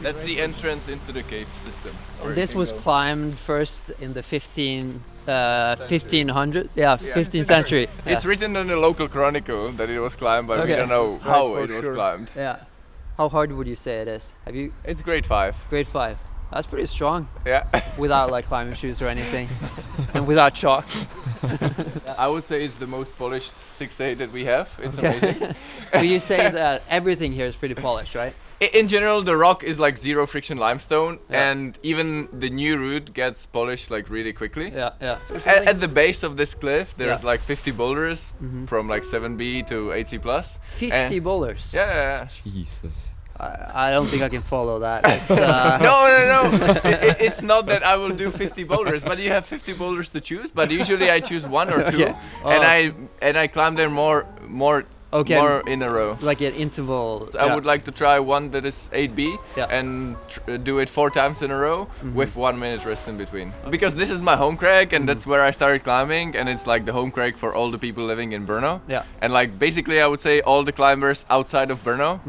That's the entrance into the cave system. And this was climbed first in the 1500, yeah, 15th century. It's written in the local chronicle that it was climbed, but we don't know how it was climbed. Yeah. How hard would you say it is? Have you? It's grade 5. Grade 5. That's pretty strong. Yeah. Without like climbing shoes or anything, and without chalk. I would say it's the most polished 6A that we have. It's amazing. So you say that everything here is pretty polished, right? In general, the rock is like zero friction limestone, and even the new route gets polished like really quickly. Yeah, yeah. At the base of this cliff, there's like 50 boulders from like 7B to 8C plus. 50 boulders? Yeah. Jesus. I don't think I can follow that. It's, No. It's not that I will do 50 boulders, but you have 50 boulders to choose. But usually I choose 1 or 2, and I climb them more in a row. Like an interval. So I would like to try one that is 8B and do it 4 times in a row with 1 minute rest in between. Because this is my home crag, and that's where I started climbing, and it's like the home crag for all the people living in Brno. Yeah. And like basically I would say all the climbers outside of Brno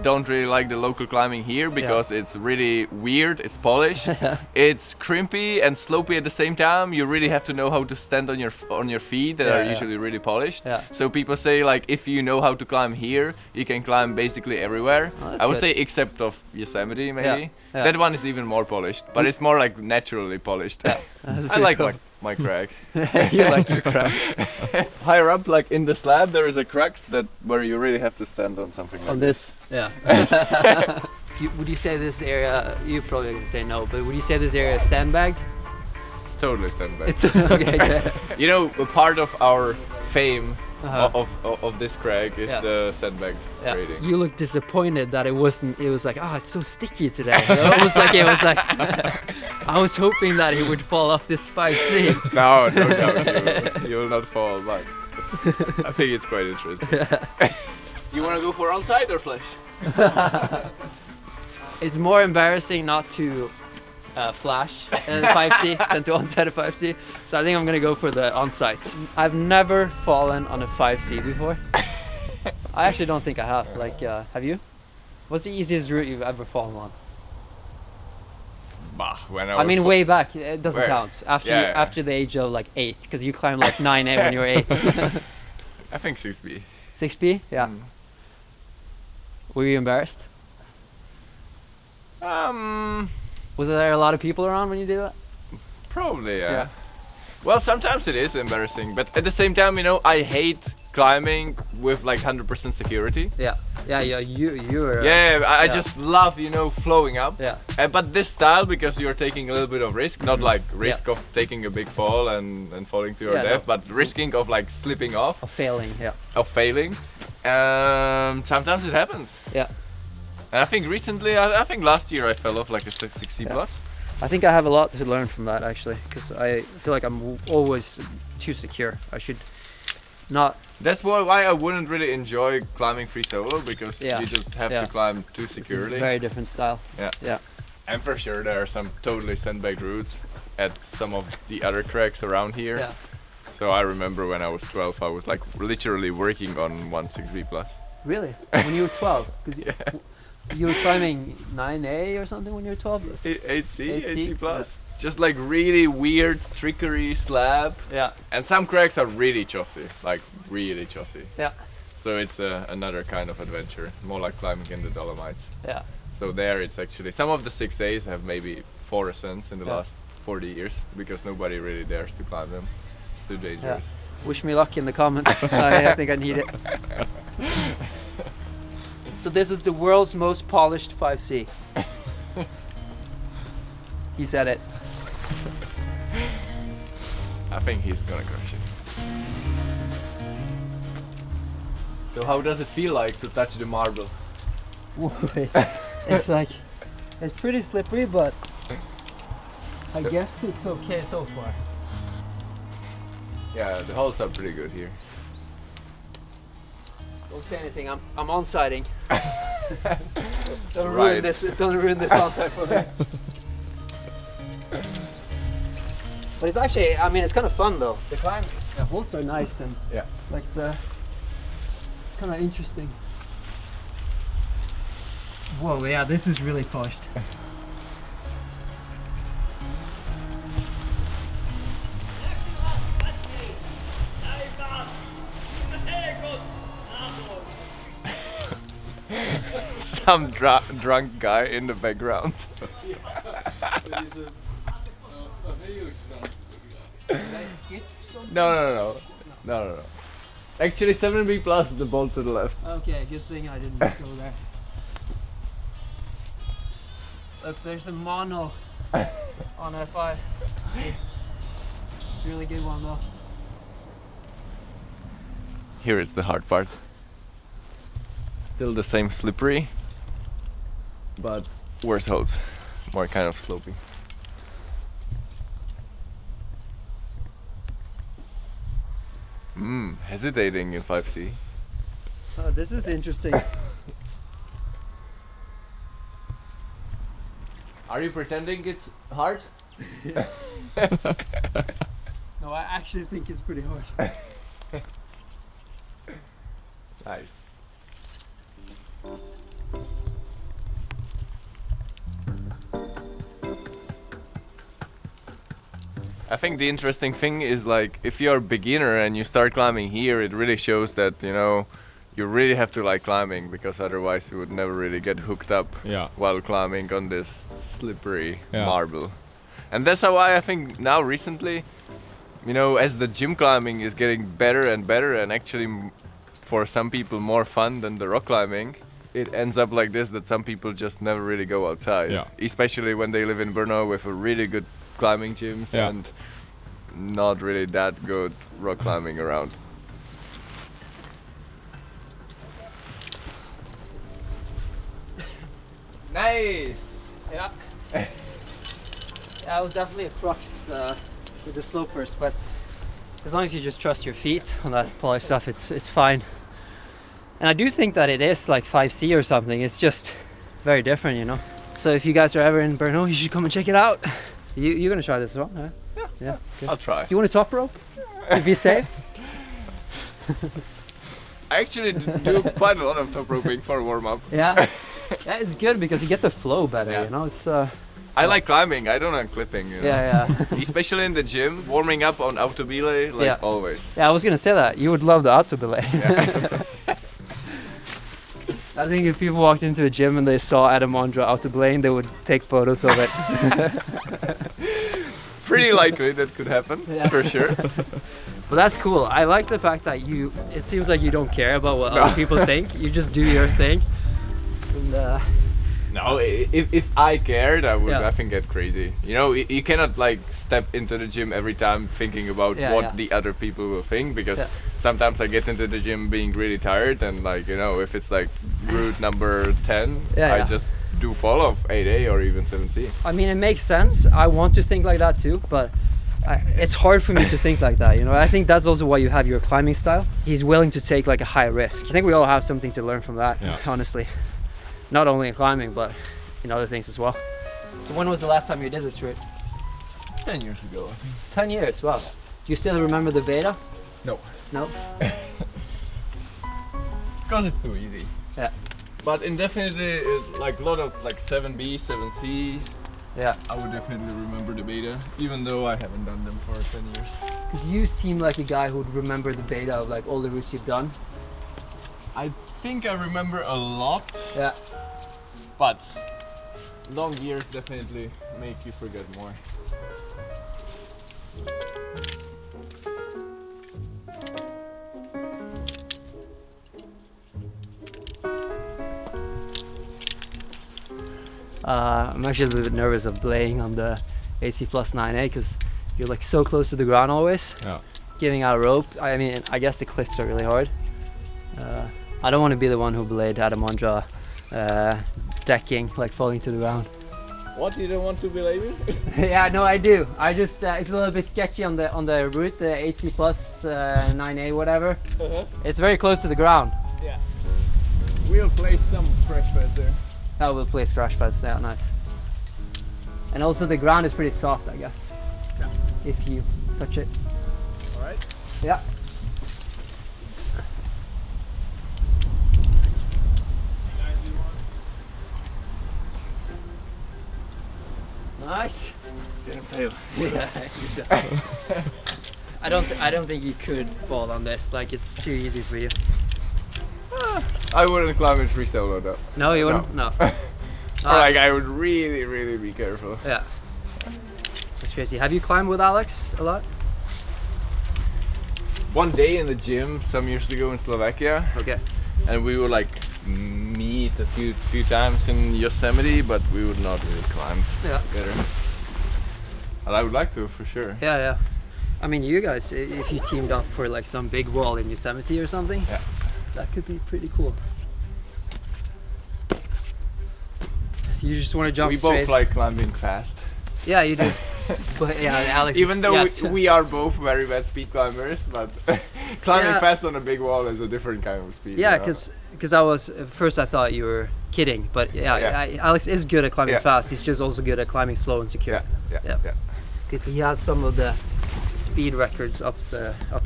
don't really like the local climbing here because it's really weird, it's polished, it's crimpy and slopey at the same time. You really have to know how to stand on your feet that are usually really polished. Yeah. So people say like if you know how to climb here, you can climb basically everywhere. I would say except of Yosemite maybe. Yeah. That one is even more polished, but it's more like naturally polished. I like my crag. You like your crag. Higher up, like in the slab, there is a crack where you really have to stand on something like this. Yeah. Would you say this area? You probably gonna say no, but would you say this area is sandbagged? It's totally sandbagged. It's okay. Good. You know, a part of our fame of this crag is the sandbag rating. You look disappointed that it wasn't. It was like, it's so sticky today. It was like I was hoping that it would fall off this 5C. No, you will not fall, but I think it's quite interesting. You want to go for on-site or flash? It's more embarrassing not to flash in 5C than to on-site a 5C. So I think I'm gonna go for the on-site. I've never fallen on a 5C before. I actually don't think I have. Like, have you? What's the easiest route you've ever fallen on? I mean, way back. It doesn't count. After the age of like 8, because you climbed like 9A when you were 8. I think 6B. 6B? Yeah. Were you embarrassed? Was there a lot of people around when you did that? Probably, yeah. Well, sometimes it is embarrassing, but at the same time, you know, I hate climbing with like 100% security. Yeah, you're. I just love, you know, flowing up. Yeah. But this style, because you're taking a little bit of risk, not like risk of taking a big fall and falling to your death, but risking of like slipping off. Of failing, Sometimes it happens. Yeah. And I think recently, I think last year I fell off like a 6C plus. I think I have a lot to learn from that actually, because I feel like I'm always too secure. I should not. That's why I wouldn't really enjoy climbing free solo, because you just have to climb too securely. It's a very different style. Yeah. And for sure there are some totally sandbagged routes at some of the other cracks around here. Yeah. So I remember when I was 12, I was like literally working on 1.6B plus. Really? When you were 12? You were climbing 9A or something when you were 12? 8C plus. Just like really weird trickery slab. Yeah. And some cracks are really chossy, like really chossy. Yeah. So it's another kind of adventure, more like climbing in the Dolomites. Yeah. So there it's actually, some of the 6As have maybe 4 ascents in the last 40 years, because nobody really dares to climb them. It's too dangerous. Yeah. Wish me luck in the comments. I think I need it. So this is the world's most polished 5C. He said it. I think he's gonna crush it. So how does it feel like to touch the marble? It's like, it's pretty slippery, but I guess it's okay so far. Yeah, the holes are pretty good here. Don't say anything. I'm on-sighting. Don't ruin this. Don't ruin this on-site for me. But it's actually, I mean, it's kind of fun though. The climb, the holes are nice and it's kind of interesting. Whoa, yeah, this is really pushed. Some drunk guy in the background. No. Actually 7B plus, the ball to the left. Okay, good thing I didn't go there. Look, there's a mono on F5. Really good one though. Here is the hard part. Still the same slippery, but worse holds. More kind of slopey. Hesitating in 5C. Oh, this is interesting. Are you pretending it's hard? No, I actually think it's pretty hard. Nice. I think the interesting thing is, like, if you're a beginner and you start climbing here, it really shows that, you know, you really have to like climbing, because otherwise you would never really get hooked up while climbing on this slippery marble. And that's how I think now recently, you know, as the gym climbing is getting better and better, and actually for some people more fun than the rock climbing, it ends up like this, that some people just never really go outside. Especially when they live in Brno with a really good climbing gyms and not really that good rock climbing around. Nice! Yeah. Yeah, it was definitely a crux with the slopers, but as long as you just trust your feet on that polished stuff, it's fine. And I do think that it is like 5C or something. It's just very different, you know. So if you guys are ever in Brno, you should come and check it out. You're gonna try this as well, huh? Yeah. Good. I'll try. You want a top rope to be safe? I actually do quite a lot of top roping for warm up. Yeah. Yeah, it's good because you get the flow better, you know. It's I like climbing, I don't like clipping, you know. Yeah. Especially in the gym, warming up on autobelay, like always. Yeah, I was gonna say that. You would love the autobelay. Yeah. I think if people walked into a gym and they saw Adam Ondra autobelaying, they would take photos of it. Pretty likely that could happen, for sure. But that's cool. I like the fact that it seems like you don't care about what other people think. You just do your thing. And, no, if I cared, I would I think get crazy. You know, you cannot like step into the gym every time thinking about what the other people will think, because sometimes I get into the gym being really tired, and like, you know, if it's like route number 10, I just do fall off 8A or even 7C. I mean, it makes sense. I want to think like that too, but it's hard for me to think like that, you know. I think that's also why you have your climbing style. He's willing to take like a high risk. I think we all have something to learn from that, honestly. Not only in climbing, but in other things as well. So when was the last time you did this route? 10 years ago, I think. 10 years, wow. Do you still remember the beta? No. No? Because it's too easy. Yeah. But indefinitely, like a lot of like 7B, 7C. Yeah. I would definitely remember the beta, even though I haven't done them for 10 years. Because you seem like a guy who would remember the beta of like all the routes you've done. I think I remember a lot. Yeah. But long years definitely make you forget more. I'm actually a little bit nervous of belaying on the AC plus 9A because you're like so close to the ground always. Yeah. Giving out rope. I mean, I guess the cliffs are really hard. I don't want to be the one who belayed Adam Ondra decking, like falling to the ground. What, you don't want to belay me? Yeah, no, I do. I just it's a little bit sketchy on the route, the 8C plus 9A whatever. It's very close to the ground. Yeah. We'll place some crash pads there. Oh, we'll place crash pads there, nice. And also the ground is pretty soft, I guess. Yeah. If you touch it. Alright. Yeah. Nice. Didn't fail. Yeah, good job. I don't think you could fall on this. Like it's too easy for you. I wouldn't climb in free solo though. No, you wouldn't. No. Or like I would really, really be careful. Yeah. That's crazy. Have you climbed with Alex a lot? One day in the gym some years ago in Slovakia, Okay. and we would like meet a few times in Yosemite, but we would not really climb Yeah. together. And I would like to for sure. Yeah, yeah. I mean, you guys, if you teamed up for like some big wall in Yosemite or something, Yeah. that could be pretty cool. You just want to jump We straight. both like climbing fast. Yeah, you do. But yeah, Alex. Even is, though yes. we are both very bad speed climbers, but climbing Yeah. fast on a big wall is a different kind of speed. Yeah, you know? because I was at first I thought you were kidding, but yeah. Alex is good at climbing Yeah. fast. He's just also good at climbing slow and secure. Yeah. Because he has some of the speed records up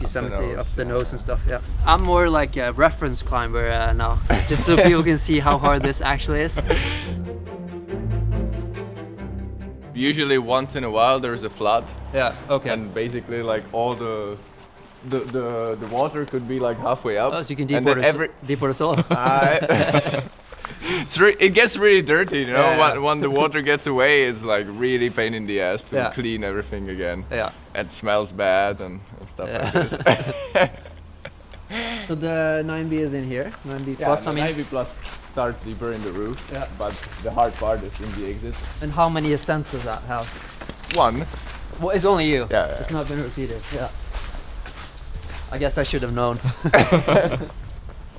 Yosemite, nose, up the yeah. nose and stuff. Yeah. I'm more like a reference climber now, just so people can see how hard this actually is. Usually once in a while there's a flood, Yeah. Okay. and basically like all the water could be like halfway up. Oh, so you can and then deport a solo. It gets really dirty, you know. Yeah. When the water gets away, it's like really pain in the ass to Yeah. clean everything again. Yeah. It smells bad and stuff Yeah. like this. So the 9B is in here. 9B Yeah, plus. the I mean, Navy Plus starts deeper in the roof, Yeah. but the hard part is in the exit. and how many ascents does that have? One. Well, it's only you. Yeah, yeah. It's not been repeated. Yeah. I guess I should have known.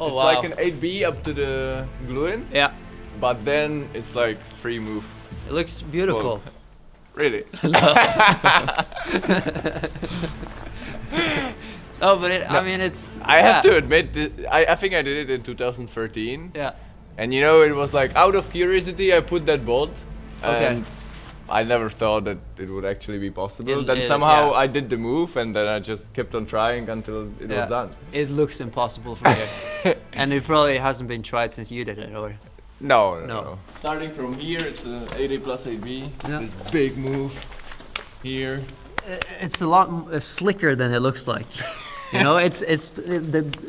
Oh It's wow. like an 8B up to the glue-in, Yeah. but then it's like free move. It looks beautiful. Really? Oh, but I mean, it's. I have to admit, I think I did it in 2013. Yeah. And you know, it was like out of curiosity, I put that bolt. Okay. And I never thought that it would actually be possible. It- Then it- somehow yeah. I did the move, and then I just kept on trying until it was done. It looks impossible for you, and it probably hasn't been tried since you did it, or. No. Starting from here, it's an 80 plus 8B. Yeah. This big move here. It's a lot slicker than it looks like. You know, it's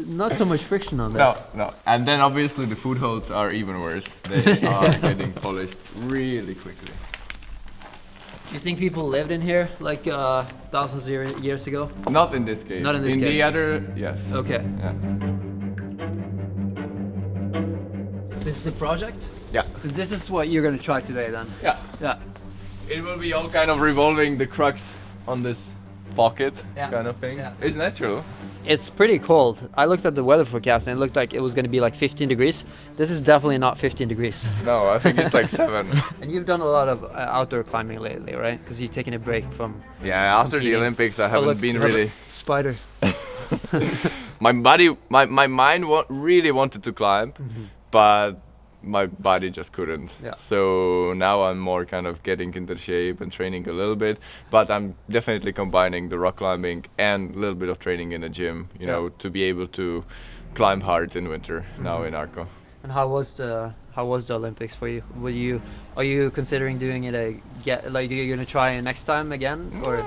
not so much friction on this. No. And then obviously the footholds are even worse. They are getting polished really quickly. You think people lived in here like thousands of years ago? Not in this case. Not in this In case. the other, yes. Okay. Yeah. This is the project? Yeah. So this is what you're gonna try today then? Yeah. Yeah. It will be all kind of revolving the crux on this pocket Yeah. kind of thing. Yeah. It's natural. It's pretty cold. I looked at the weather forecast and it looked like it was gonna be like 15 degrees. This is definitely not 15 degrees. No, I think it's like 7. And you've done a lot of outdoor climbing lately, right? Because you've taken a break from. Yeah, after the Competing. Olympics I Oh, haven't look, been you have a really... Spider. My mind really wanted to climb, but my body just couldn't. Yeah. So now I'm more kind of getting into shape and training a little bit, but I'm definitely combining the rock climbing and a little bit of training in the gym, you know, to be able to climb hard in winter now in Arco. And how was the Olympics for you? Are you considering doing it you're gonna try it next time again, or?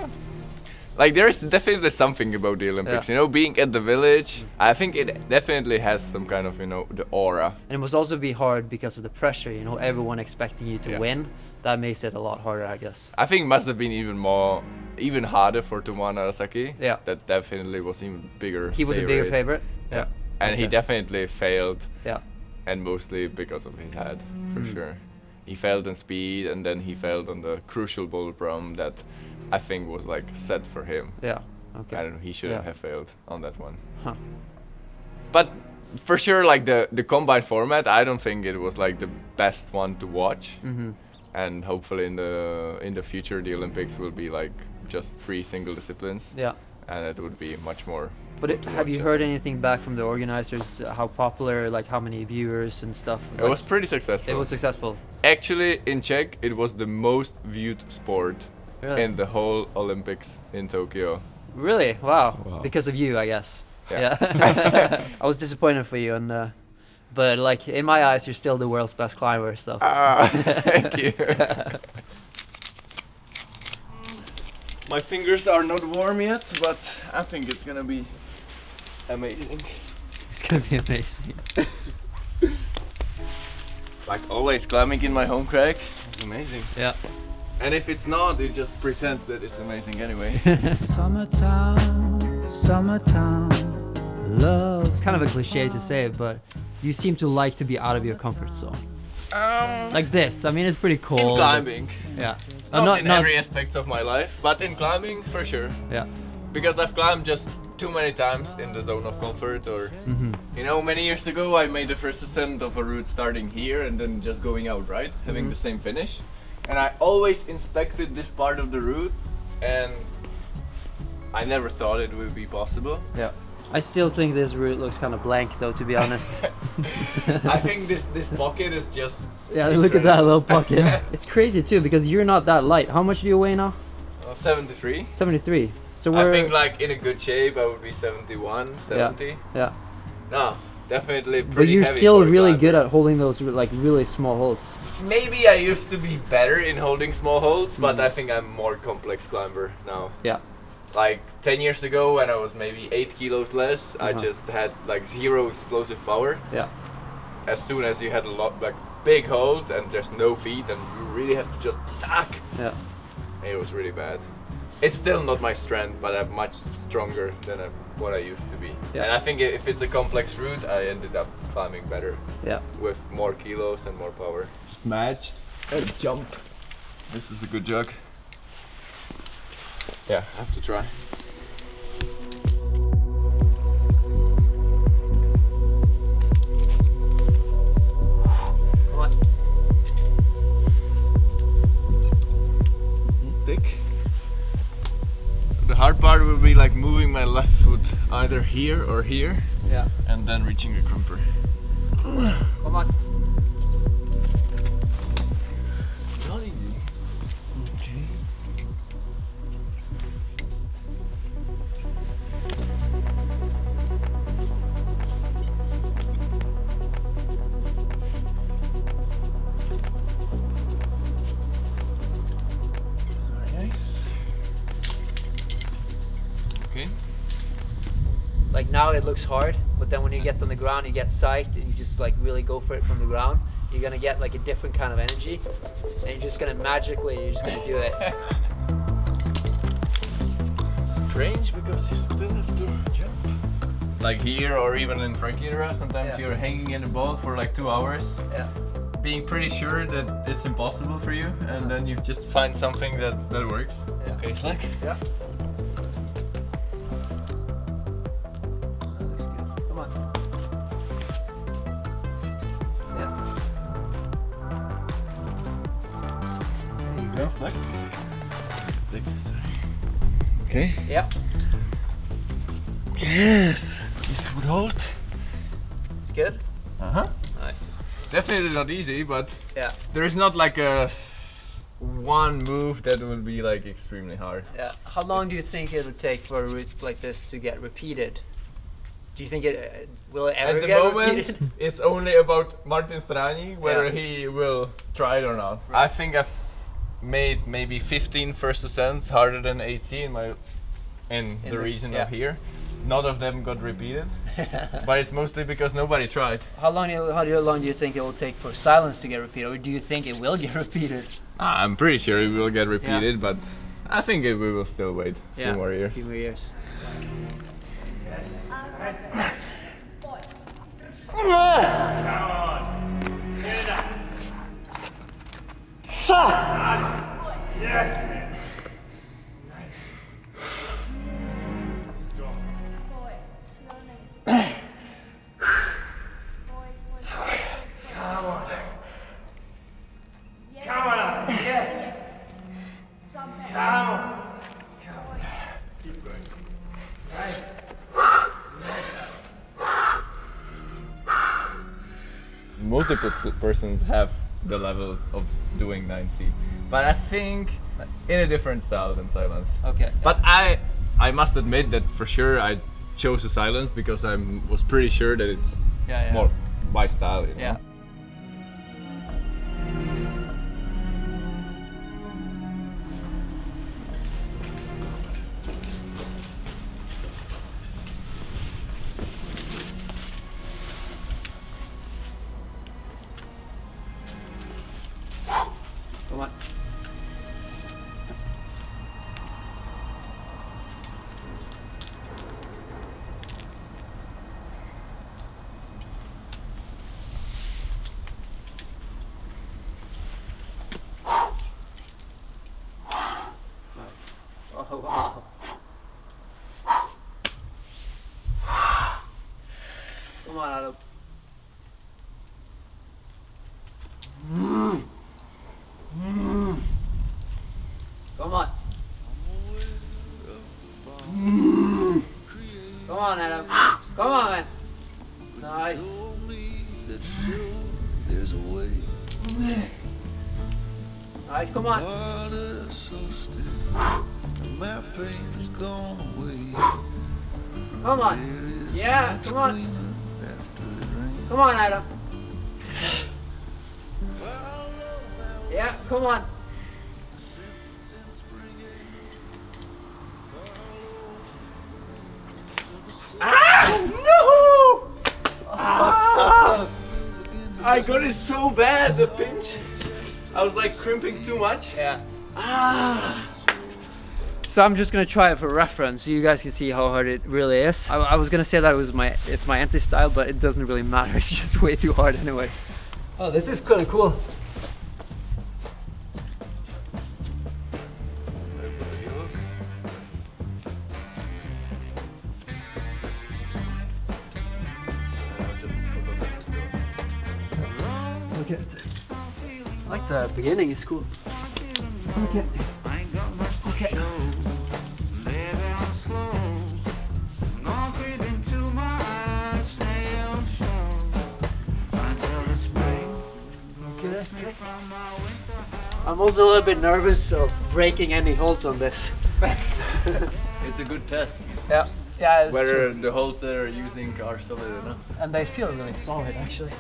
Like there's definitely something about the Olympics, Yeah. you know, being at the village. I think it definitely has some kind of, you know, the aura. And it must also be hard because of the pressure, you know, everyone expecting you to Yeah. win. That makes it a lot harder, I guess. I think it must have been even harder for Tomoe Narasaki. Yeah. That definitely was even bigger. He was a bigger favorite. Yeah. And he Okay. definitely failed, Yeah. and mostly because of his head, for sure. He failed in speed, and then he failed on the crucial boulder problem that I think was like set for him. Yeah. Okay. I don't know, he shouldn't Yeah. have failed on that one. Huh. But for sure, like the combined format, I don't think it was like the best one to watch. And hopefully in the future, the Olympics will be like just 3 single disciplines, Yeah. and it would be much more. But to have you watch, I heard think. anything back from the organizers? How popular, like how many viewers and stuff? It was pretty successful. It was successful. Actually, in Czech, it was the most viewed sport Really? in the whole Olympics in Tokyo. Really? Wow. Wow. Because of you, I guess. Yeah. I was disappointed for you, and but like in my eyes, you're still the world's best climber. So. Thank you. My fingers are not warm yet, but I think it's gonna be amazing. It's gonna be amazing. Like always, climbing in my home crack is amazing. Yeah. And if it's not, you just pretend that it's amazing anyway. Summertime, summertime, love. It's kind of a cliche to say it, but you seem to like to be out of your comfort zone. Like this. I mean, it's pretty cool. In climbing. Yeah. Not in every aspect of my life, but in climbing for sure. Yeah. Because I've climbed just too many times in the zone of comfort, or you know, many years ago I made the first ascent of a route starting here and then just going out, right? Having the same finish. And I always inspected this part of the route, and I never thought it would be possible. Yeah. I still think this route looks kind of blank though, to be honest. I think this pocket is just... Yeah, look at that little pocket. It's crazy too, because you're not that light. How much do you weigh now? 73. 73. So we're... I think like in a good shape I would be 71, 70. Yeah. No, definitely pretty But you're heavy still for a really climber. good at holding those like really small holds. Maybe I used to be better in holding small holds, but I think I'm more complex climber now. Yeah. Like 10 years ago when I was maybe 8 kilos less, I just had like 0 explosive power. Yeah. As soon as you had a lot, like big hold and there's no feet and you really have to just tack. Yeah. It was really bad. It's still not my strength, but I'm much stronger than what I used to be. Yeah. And I think if it's a complex route, I ended up climbing better. Yeah. With more kilos and more power. Just match and jump. This is a good jog. Yeah, I have to try. Come on. Thick. The hard part will be like moving my left foot either here or here, Yeah. and then reaching the crumper. Come on. Not easy. Okay. Very nice. Okay. Like now it looks hard, but then when you get on the ground, you get psyched and you just like really go for it from the ground. You're gonna get like a different kind of energy, and you're just gonna you're just gonna do it. It's strange because you still have to jump. Like here or even in Frankira, sometimes you're hanging in the ball for like 2 hours, Yeah. being pretty sure that it's impossible for you, and then you just find something that works. Yeah. Okay, slack. Yeah. That looks good. Come on. Yeah. There you go. Slack. Okay. Yeah. Yes. This would hold. It's good. Uh-huh. Nice. Definitely not easy, but Yeah. there is not like one move that will be like extremely hard. Yeah. How long do you think it would take for a route like this to get repeated? Do you think it will it ever At the get moment, repeated? it's only about Martin Strani, whether Yeah. he will try it or not. Right. I think I've made maybe 15 first ascents harder than 80 in the region yeah. of here. None of them got repeated, but it's mostly because nobody tried. How long do you think it will take for silence to get repeated, or do you think it will get repeated? I'm pretty sure it will get repeated, but I think we will still wait a few more years. A few more years. Multiple persons have the level of doing 9C, but I think in a different style than silence. Okay. But I must admit that for sure I chose the silence because I was pretty sure that it's more my style. You know? Yeah. there's a way. Nice, come on. Water so still, and my pain is gone away. Come on. There is Yeah, much come on. cleaner after it rains. Come on, Adam. Follow my Yeah, come on. sentence in spring No! I got it so bad, the pinch. I was like crimping too much. Yeah. So I'm just gonna try it for reference so you guys can see how hard it really is. I was gonna say that it's my anti-style, but it doesn't really matter. It's just way too hard anyways. Oh, this is kind of cool. Okay. I like the beginning, it's cool. Okay. Okay. Okay. I'm also a little bit nervous of breaking any holes on this. It's a good test. Yeah. Yeah, it's Whether true. the holes they're using are solid enough. And they feel really solid actually.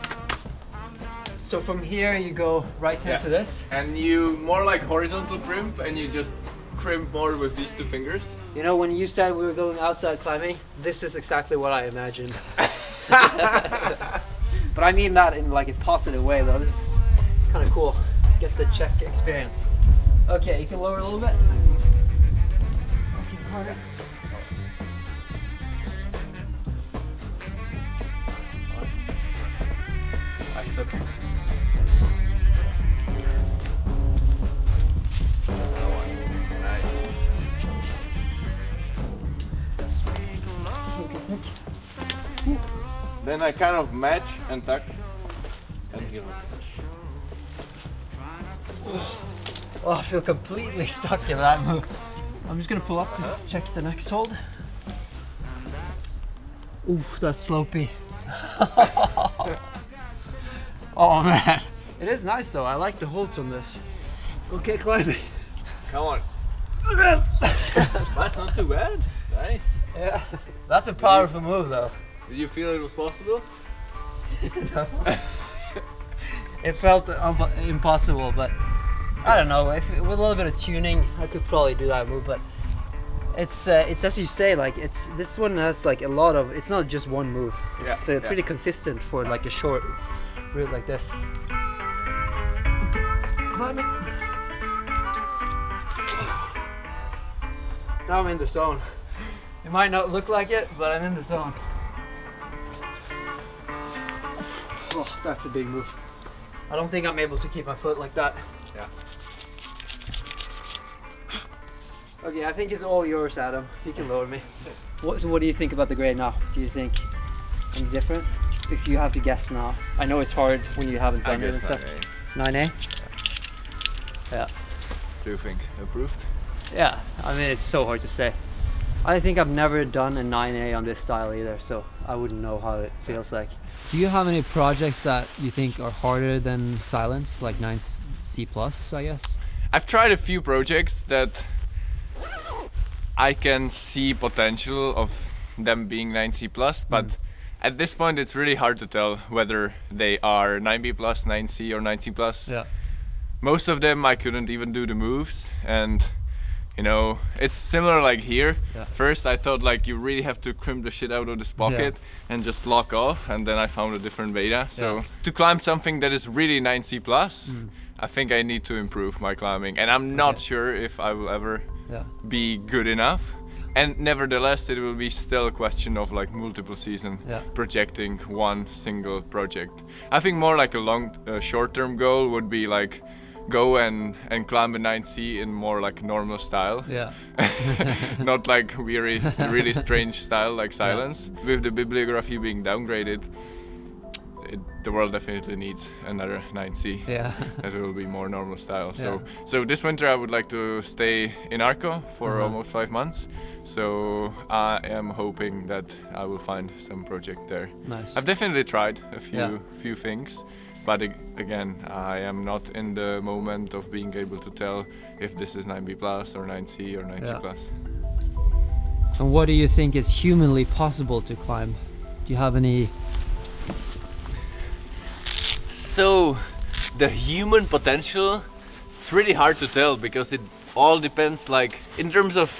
So from here you go right into this. And you more like horizontal crimp, and you just crimp more with these two fingers. You know, when you said we were going outside climbing, this is exactly what I imagined. But I mean that in like a positive way though. This is kind of cool. Get the Czech experience. Okay, you can lower a little bit. Keep harder. I step. Then I kind of match and tuck and give it. Oh, I feel completely stuck in that move. I'm just gonna pull up to check the next hold. Oof, that's slopey. Oh man. It is nice though, I like the holds on this. Okay, climbing. Come on. That's not too bad. Nice. Yeah. That's a powerful move though. Did you feel it was possible? It felt impossible, but I don't know. If with a little bit of tuning, I could probably do that move. But it's as you say, like this one has like a lot of. It's not just one move. It's pretty consistent for like a short route like this. Climbing. Now I'm in the zone. It might not look like it, but I'm in the zone. Oh, that's a big move. I don't think I'm able to keep my foot like that. Yeah. Okay, I think it's all yours, Adam. You can lower me. So what do you think about the grade now? Do you think any different? If you have to guess now. I know it's hard when you haven't done it and stuff. 9A? Yeah. Do you think approved? Yeah, I mean, it's so hard to say. I think I've never done a 9A on this style either, so I wouldn't know how it feels like. Do you have any projects that you think are harder than Silence, like 9C plus, I guess? I've tried a few projects that I can see potential of them being 9C plus, but at this point it's really hard to tell whether they are 9B plus, 9C or 9C plus. Yeah. Most of them I couldn't even do the moves, and you know, it's similar like here. Yeah. First I thought like you really have to crimp the shit out of this pocket and just lock off, and then I found a different beta. So to climb something that is really 9C plus, I think I need to improve my climbing, and I'm not sure if I will ever be good enough. And nevertheless, it will be still a question of like multiple season projecting one single project. I think more like a short-term goal would be like go and climb a 9C in more like normal style. Yeah. Not like really strange style like Silence. With the bibliography being downgraded, the world definitely needs another 9C. Yeah. That will be more normal style. So this winter I would like to stay in Arco for almost 5 months. So I am hoping that I will find some project there. Nice. I've definitely tried a few things. but again, I am not in the moment of being able to tell if this is 9B plus or 9C or 9C plus. And what do you think is humanly possible to climb? Do you have any? So, the human potential, it's really hard to tell because it all depends, like in terms of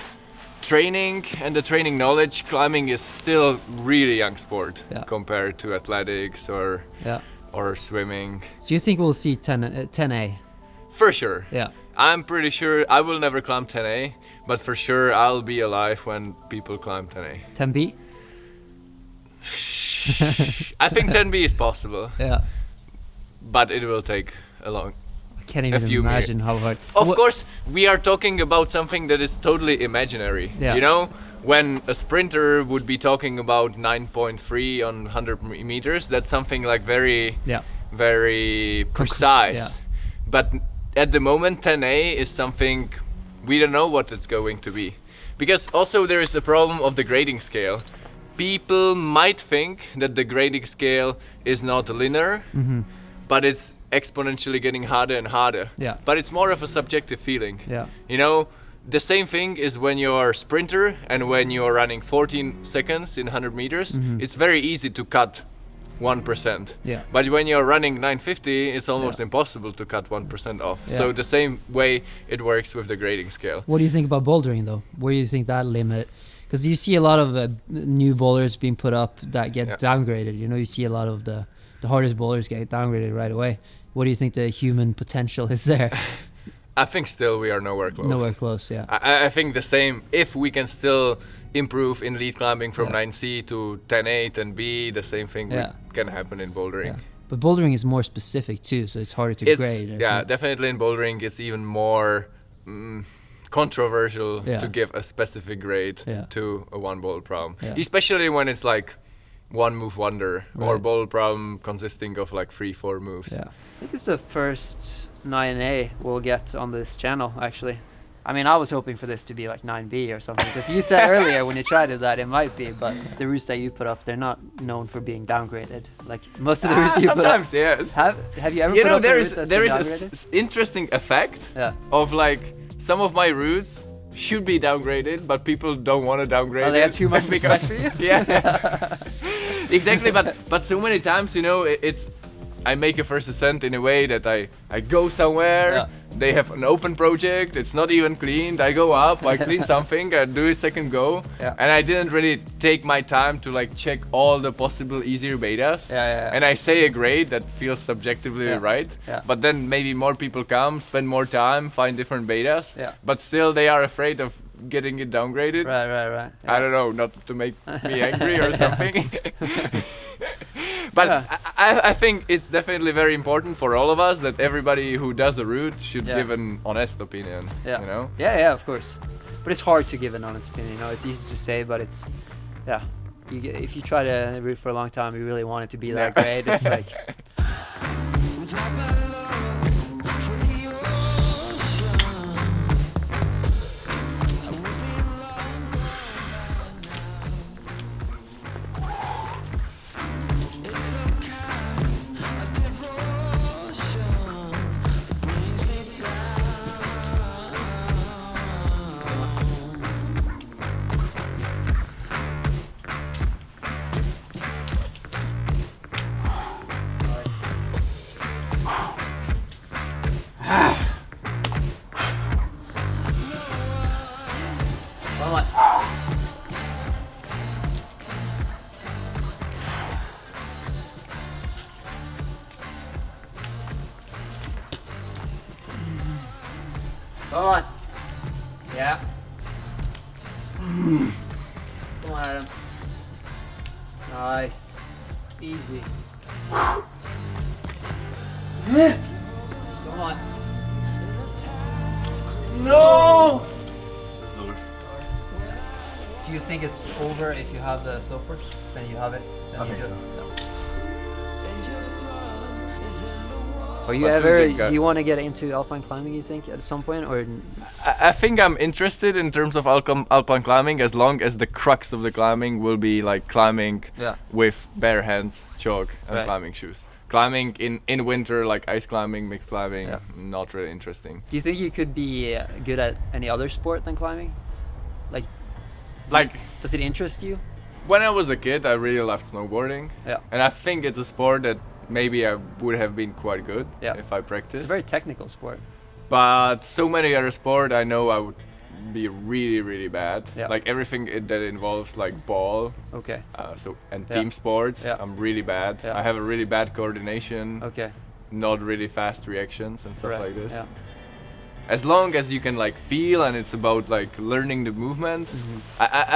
training and the training knowledge, climbing is still really young sport compared to athletics or swimming. So you think we'll see 10A? For sure. Yeah. I'm pretty sure I will never climb 10A, but for sure I'll be alive when people climb 10A. 10B? I think 10B is possible. Yeah. But it will take a long. I can't even imagine how hard. Of course, we are talking about something that is totally imaginary. Yeah. You know, when a sprinter would be talking about 9.3 on 100 meters, that's something like very precise. Yeah. But at the moment, 10A is something we don't know what it's going to be. Because also there is a problem of the grading scale. People might think that the grading scale is not linear, but it's exponentially getting harder and harder. Yeah. But it's more of a subjective feeling. Yeah. You know, the same thing is when you're a sprinter and when you're running 14 seconds in 100 meters, it's very easy to cut 1%. Yeah. But when you're running 950, it's almost impossible to cut 1% off. Yeah. So the same way it works with the grading scale. What do you think about bouldering though? Where do you think that limit? Because you see a lot of new boulders being put up that gets downgraded. You know, you see a lot of the hardest boulders get downgraded right away. What do you think the human potential is there? I think still we are nowhere close. Nowhere close, yeah. I think the same, if we can still improve in lead climbing from 9C to 10A, 10B, the same thing can happen in bouldering. Yeah. But bouldering is more specific too, so it's harder to grade. Yeah, definitely in bouldering it's even more controversial to give a specific grade to a one boulder problem. Yeah. Especially when it's like one move wonder or boulder problem consisting of like 3-4 moves. Yeah. I think it's the first 9A we'll get on this channel actually. I mean, I was hoping for this to be like 9B or something, because you said earlier when you tried it that it might be, but the routes that you put up, they're not known for being downgraded. Like most of the routes you put up. Sometimes, yes. Have you ever put up a route that's there been is downgraded? an interesting effect of like some of my routes should be downgraded, but people don't want to downgrade. Oh, they have too much respect for you? Yeah. Exactly, but so many times, you know, it's I make a first ascent in a way that I go somewhere, they have an open project, it's not even cleaned, I go up, I clean something, I do a second go, and I didn't really take my time to like check all the possible easier betas, and I say a grade that feels subjectively right, but then maybe more people come, spend more time, find different betas, but still they are afraid of getting it downgraded. Right. I don't know, not to make me angry or something. But I think it's definitely very important for all of us that everybody who does a route should give an honest opinion. You know? Yeah, of course. But it's hard to give an honest opinion. You know, it's easy to say, but it's if you try to route for a long time, you really want it to be that great. It's like. Come on. Yeah. Come on, Adam. Nice. Easy. Come on. No! Do you think it's over if you have the slopers? Then you have it? Then you do it. Are you do you want to get into alpine climbing, you think, at some point, or? I think I'm interested in terms of alpine climbing as long as the crux of the climbing will be like climbing with bare hands, chalk, and climbing shoes. climbing in winter, like ice climbing, mixed climbing, Yeah. not really interesting. Do you think you could be good at any other sport than climbing? Like Does it interest you? when I was a kid, I really loved snowboarding. Yeah. And I think it's a sport that maybe I would have been quite good Yeah. if I practiced. It's a very technical sport. But so many other sport, I know I would be really, really bad. Yeah. Like everything that involves like ball, Okay. and Yeah. team sports, Yeah. I'm really bad. Yeah. I have a really bad coordination, Okay. not really fast reactions and stuff Right. like this. Yeah. As long as you can like feel and it's about like learning the movement, Mm-hmm.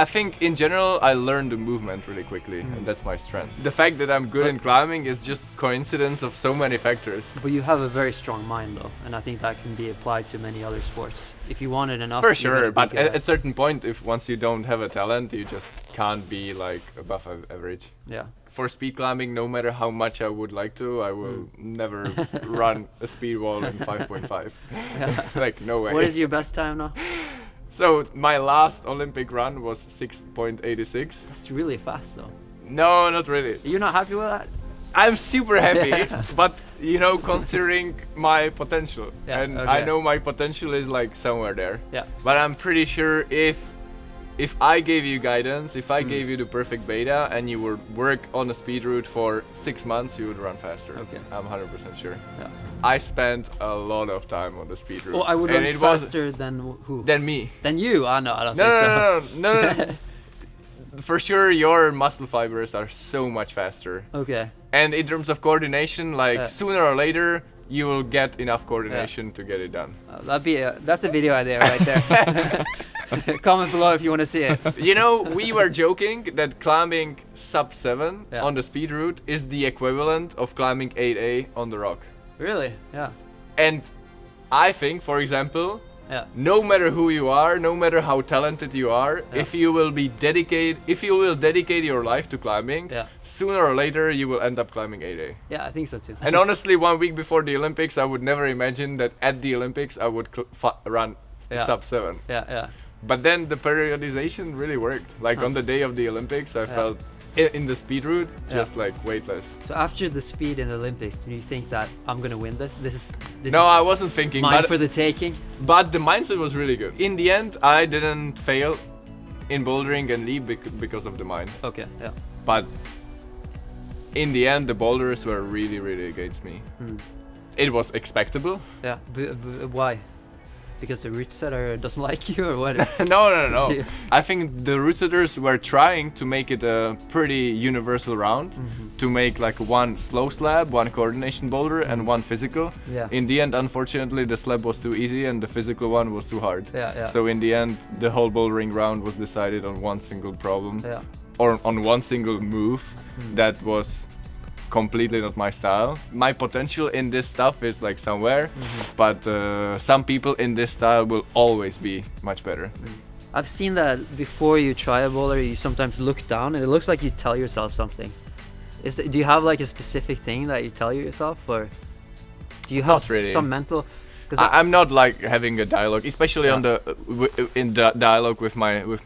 I think in general I learn the movement really quickly, Mm. and that's my strength. The fact that I'm good in climbing is just coincidence of so many factors. But you have a very strong mind though, and I think that can be applied to many other sports. If you want it enough. For you're sure, gonna be but good at a certain point, if once you don't have a talent, you just can't be like above average. Yeah. For speed climbing, no matter how much I would like to, I will never run a speed wall in 5.5. Yeah. Like no way. What is your best time now? So my last Olympic run was 6.86. That's really fast though. No, not really. You're not happy with that? I'm super happy, Yeah. but you know, considering my potential, Yeah, and okay. I know my potential is like somewhere there. Yeah. But I'm pretty sure if I gave you guidance, if I gave you the perfect beta, and you would work on a speed route for 6 months, you would run faster. Okay. I'm 100% sure. Yeah. I spent a lot of time on the speed route. Well, I would and run it was faster than who? than me. Than you? Ah, no, I don't No, think so. no. For sure, your muscle fibers are so much faster. Okay. And in terms of coordination, like Yeah. sooner or later, you will get enough coordination to get it done. That's a video idea right there. Comment below if you want to see it. You know, we were joking that climbing sub 7 Yeah. on the speed route is the equivalent of climbing 8A on the rock. Really? Yeah. And I think, for example, Yeah. no matter who you are, no matter how talented you are, Yeah. if you will dedicate your life to climbing, Yeah. sooner or later you will end up climbing 8A. Yeah, I think so too. And honestly, 1 week before the Olympics, I would never imagine that at the Olympics I would run Yeah. sub 7. Yeah, yeah. But then the periodization really worked. Like on the day of the Olympics, I felt in the speed route just like weightless. So after the speed in the Olympics, do you think that I'm gonna win this? This No, is I wasn't thinking, mine but, for the taking. but the mindset was really good. In the end, I didn't fail in bouldering and leap because of the mind. Okay, yeah. But in the end, the boulders were really, really against me. It was expectable. Yeah. Why? Because the route setter doesn't like you, or what? No. Yeah. I think the route setters were trying to make it a pretty universal round, to make like one slow slab, one coordination boulder, and one physical. Yeah. In the end, unfortunately, the slab was too easy and the physical one was too hard. Yeah, yeah. So in the end, the whole bouldering round was decided on one single problem, Yeah. or on one single move that was completely not my style. My potential in this stuff is like somewhere, but some people in this style will always be much better. I've seen that before you try a boulder, you sometimes look down and it looks like you tell yourself something. Do you have like a specific thing that you tell yourself, or do you have Not really. some mental? I'm not like having a dialogue, especially on Yeah. in the dialogue with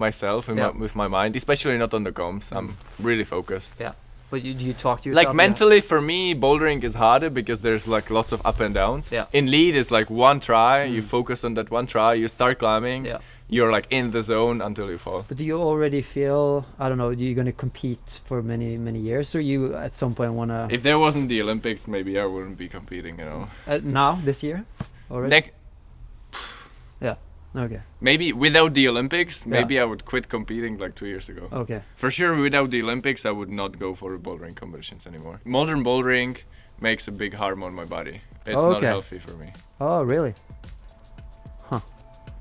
myself, Yeah. with my mind, especially not on the comms. I'm really focused. Yeah. But do you talk to yourself? Like mentally, for me, bouldering is harder because there's like lots of up and downs. Yeah. In lead, it's like one try, you focus on that one try, you start climbing, Yeah. you're like in the zone until you fall. But do you already feel, I don't know, you're going to compete for many, many years, or you at some point want to... If there wasn't the Olympics, maybe I wouldn't be competing, you know. Now, this year? Already? Yeah, okay. Maybe without the Olympics, maybe I would quit competing like 2 years ago. Okay. For sure, without the Olympics, I would not go for bouldering competitions anymore. Modern bouldering makes a big harm on my body. It's not Okay. healthy for me. Oh, really?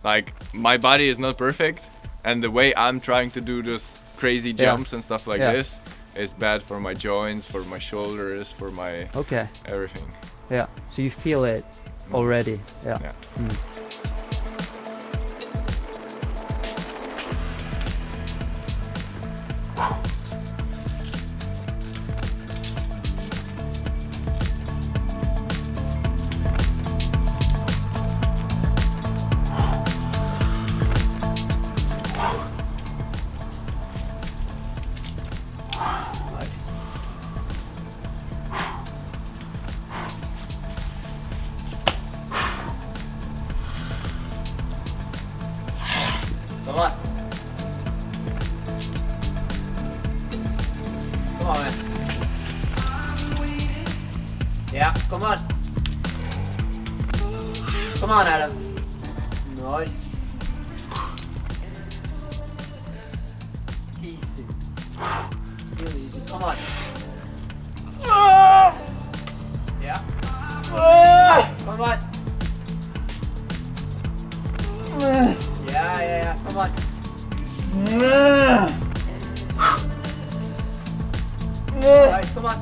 Like, my body is not perfect, and the way I'm trying to do those crazy jumps and stuff like Yeah. this is bad for my joints, for my shoulders, for my Okay. everything. Yeah. So you feel it already? Yeah. Yeah. Yeah, come on. Come on, Adam. Nice. Easy. Really easy. Come on. Yeah. Come on. Yeah. Come on. Nice, come on.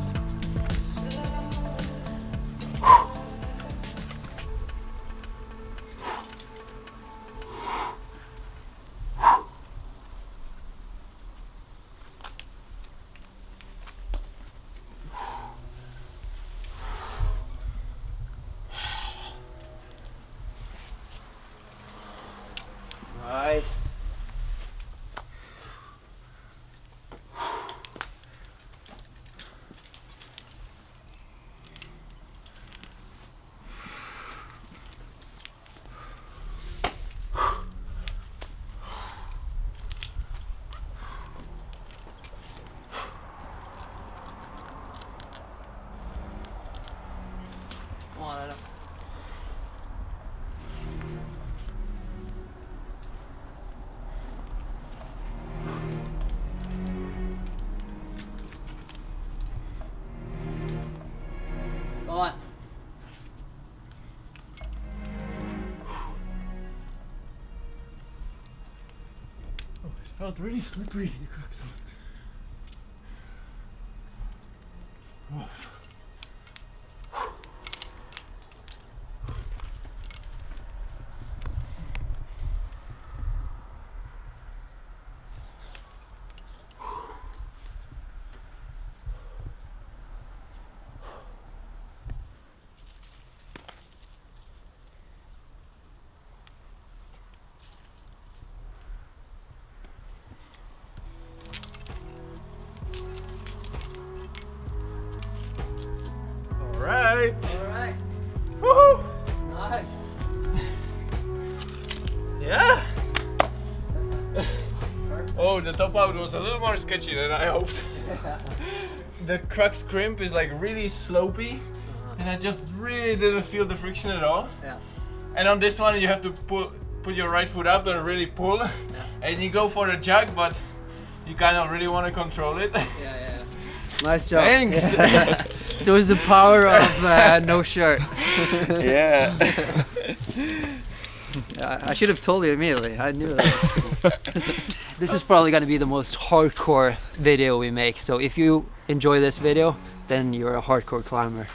Nice. Come on, Adam. Come on. Oh, it felt really slippery, the crux. Alright. Alright. Woohoo! Nice. Yeah. Oh, the top out was a little more sketchy than I hoped. The crux crimp is like really slopey, and I just really didn't feel the friction at all. Yeah. And on this one, you have to put your right foot up and really pull, and you go for the jug, but you kind of really want to control it. Yeah. Nice job. Thanks. Yeah. So it's the power of no shirt. Yeah. I should have told you immediately. I knew that. This is probably going to be the most hardcore video we make. So if you enjoy this video, then you're a hardcore climber.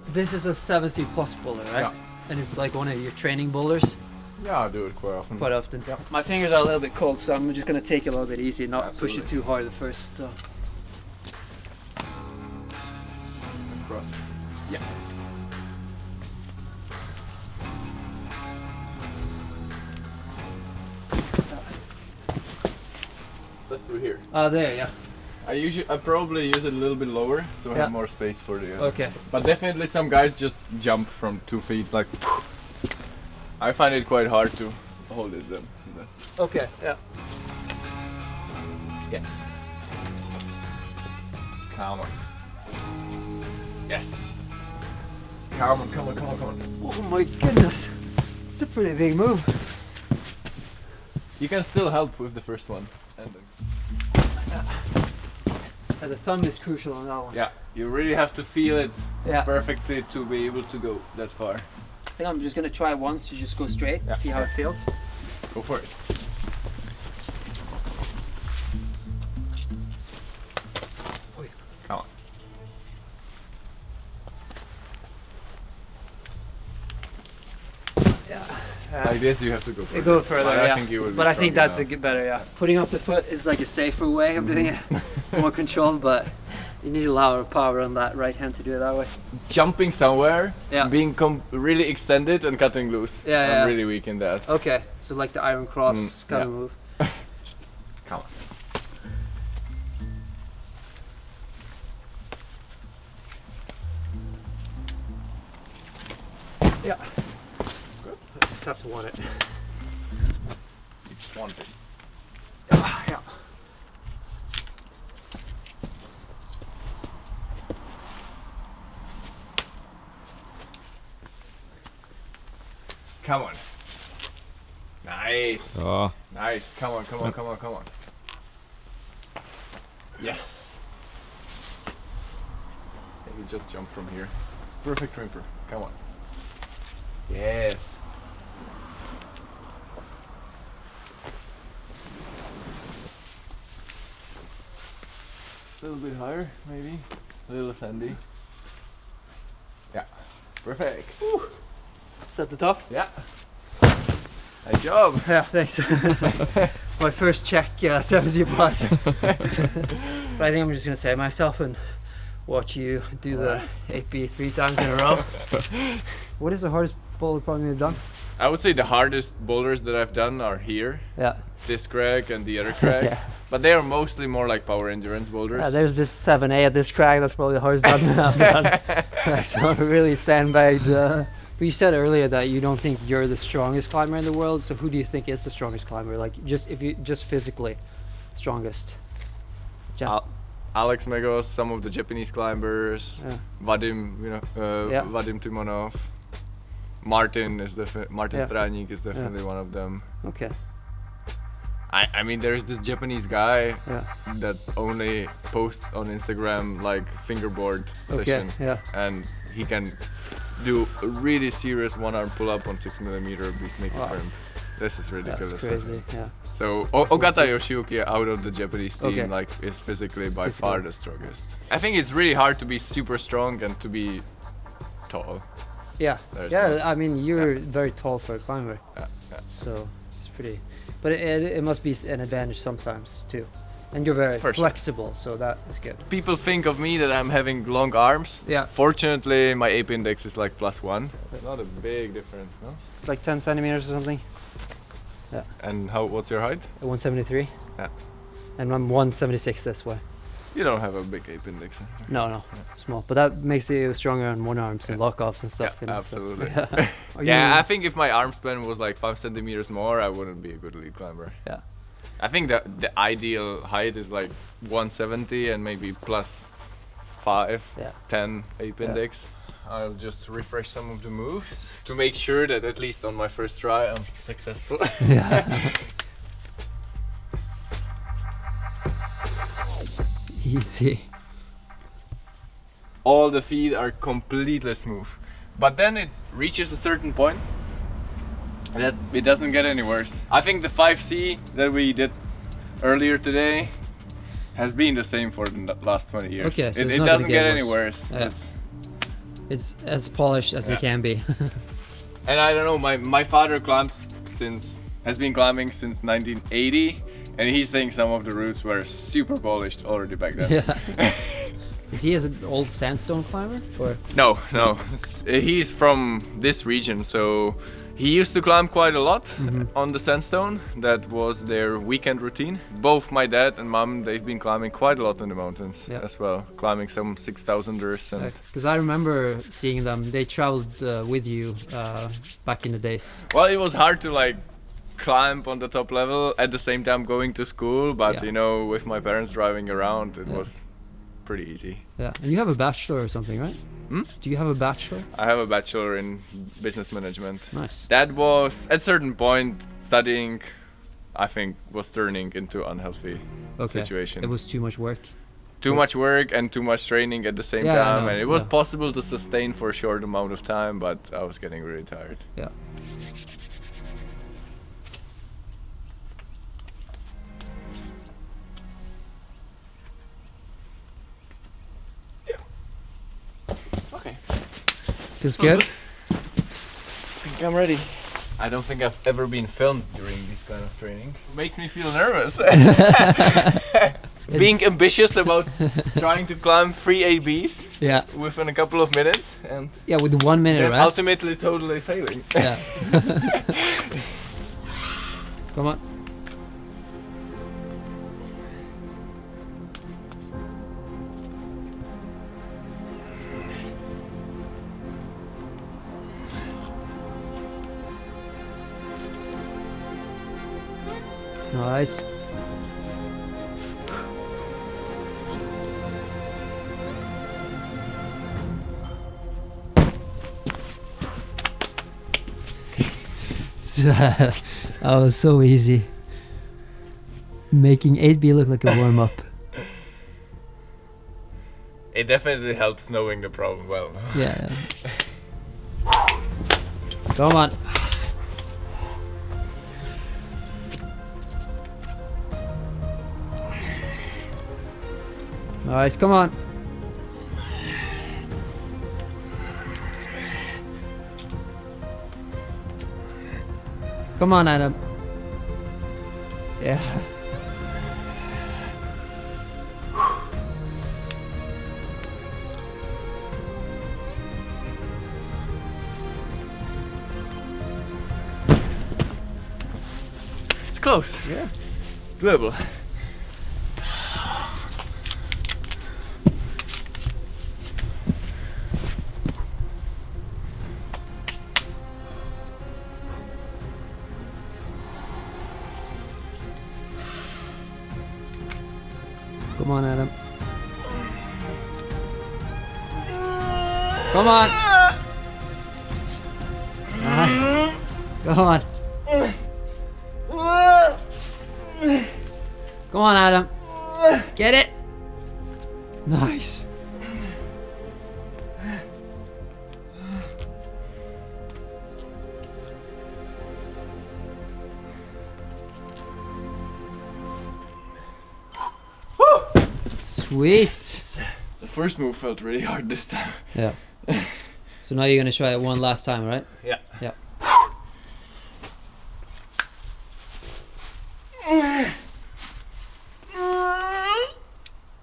This is a 7C plus boulder, right? Yeah. And it's like one of your training boulders. Yeah, I do it quite often. Quite often. Yeah. My fingers are a little bit cold, so I'm just gonna take it a little bit easy, not push Absolutely. it too hard the first. Across. Yeah. Let's do here. There, yeah. I probably use it a little bit lower, so I Yeah. have more space for the. Okay. But definitely some guys just jump from 2 feet like. I find it quite hard to hold it then. Okay. Yeah. Yeah. Come on. Yes. Come on. Oh my goodness, it's a pretty big move. You can still help with the first one. And The thumb is crucial on that one. yeah, you really have to feel it Yeah. perfectly to be able to go that far. I think I'm just gonna try once to just go straight, Yeah. see how it feels. Go for it. Come on. Yeah. Like this, you have to go further. Go further, But yeah. I think you will. But I think that's a good better, yeah. Putting up the foot is like a safer way of doing it, more controlled, but you need a lot of power on that right hand to do it that way. Jumping somewhere, Yeah. being really extended and cutting loose. Yeah, I'm yeah. really weak in that. Okay, so like the iron cross kind of yeah. move. Come on. Yeah. I just have to want it. You just want it. Yeah. Come on. Nice. Oh. Nice. Come on, come on, come on, come on. Yes. Maybe just jump from here. It's perfect trimper. Come on. Yes. A little bit higher, maybe. A little sandy. Yeah. Perfect. Woo. Is that the top? Yeah. Nice job. Yeah, thanks. My first check, 70 plus. But I think I'm just gonna save myself and watch you do the 8B 3 times in a row. What is the hardest boulder climbing you've done? I would say the hardest boulders that I've done are here. Yeah. This crag and the other crag. Yeah. But they are mostly more like power endurance boulders. Yeah, there's this 7A at this crag, that's probably the hardest I've done. That's not really sandbagged. But you said earlier that you don't think you're the strongest climber in the world, so who do you think is the strongest climber? Like, just physically strongest? Alex Megos, some of the Japanese climbers, Yeah. Vadim, Yeah. Vadim Timonov, Martin is Martin Yeah. Stranik is definitely one of them. Okay. I mean, there's this Japanese guy Yeah. that only posts on Instagram like fingerboard Okay. session, Yeah. and he can do a really serious one-arm pull-up on 6mm beast making Wow. frame. This is That's ridiculous. crazy. Yeah. So Ogata Yoshiyuki out of the Japanese team Okay. like is physically by Physical. far the strongest. I think it's really hard to be super strong and to be tall. Yeah. There's Yeah. no- I mean, you're very tall for a climber, Yeah, yeah. so it's pretty. But it must be an advantage sometimes too, and you're very For sure. flexible, so that is good. People think of me that I'm having long arms. Yeah. Fortunately, my ape index is like +1. It's not a big difference, no? Like 10 centimeters or something. And what's your height? 173. Yeah. And I'm 176 this way. You don't have a big ape index. No, small. But that makes you stronger on one arms and Yeah. lock-offs and stuff. Yeah, you know, so- absolutely. Yeah. Are Yeah, you- I think if my arm span was like 5 centimeters more, I wouldn't be a good lead climber. Yeah. I think that the ideal height is like 170 and maybe +5, Yeah. 10 ape Yeah. index. I'll just refresh some of the moves to make sure that at least on my first try I'm successful. Yeah. Easy. All the feet are completely smooth. But then it reaches a certain point that it doesn't get any worse. I think the 5C that we did earlier today has been the same for the last 20 years. Okay, so it it's it not gonna doesn't get get any worse. worse. Yeah. It's- It's as polished as Yeah. it can be. and I don't know, my father has been climbing since 1980, and he's saying some of the routes were super polished already back then. Yeah. Is he an old sandstone climber? Or No, he's from this region, so he used to climb quite a lot on the sandstone. That was their weekend routine. Both my dad and mom, they've been climbing quite a lot in the mountains Yeah. as well, climbing some 6,000ers and because I remember seeing them. They traveled with you back in the days. well, it was hard to like climb on the top level at the same time going to school, but Yeah. you know, with my parents driving around, it Yeah. was pretty easy. Yeah. And you have a bachelor or something, right? Hmm? Do you have a bachelor? I have a bachelor in business management. Nice. That was at a certain point studying, I think, was turning into unhealthy Okay. situation. It was too much work. Too much work and too much training at the same Yeah, I time, know, and it was yeah. possible to sustain for a short amount of time, but I was getting really tired. Yeah. Okay, Feels good. I think I'm ready. I don't think I've ever been filmed during this kind of training. It makes me feel nervous. Being ambitious about trying to climb 3 ABs Yeah. within a couple of minutes and Yeah, with 1 minute then rest. ultimately totally failing. Yeah. Come on. Nice. that was so easy. Making 8B look like a warm-up. It definitely helps knowing the problem well. Yeah. Come on. Nice, come on. Come on, Adam. Yeah. It's close. Yeah. It's doable. Come on, Adam. Come on. Nice. Come on. Come on, Adam. Get it. Nice. Sweet. The first move felt really hard this time. Yeah. So now you're gonna try it one last time, right? Yeah. Yeah.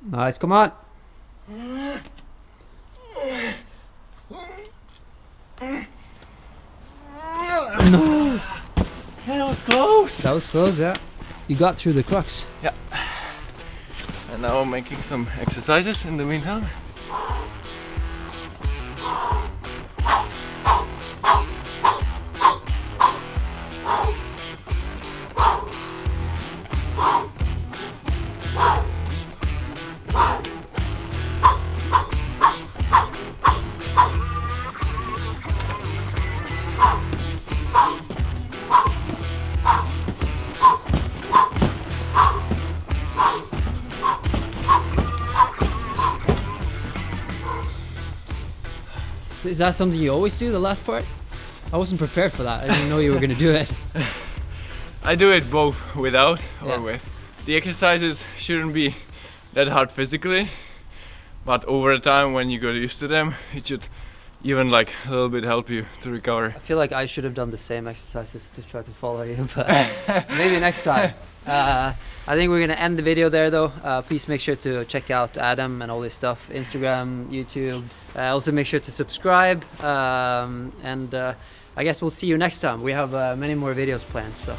Nice, come on. No. That was close. That was close, yeah. You got through the crux. Yeah. And now I'm making some exercises in the meantime. Is that something you always do, the last part? I wasn't prepared for that. I didn't know you were going to do it. I do it both without or Yeah. with. The exercises shouldn't be that hard physically, but over time when you get used to them, it should even like a little bit help you to recover. I feel like I should have done the same exercises to try to follow you, but maybe next time. I think we're gonna end the video there though. Please make sure to check out Adam and all his stuff, Instagram, YouTube. Also make sure to subscribe, and I guess we'll see you next time. We have many more videos planned, so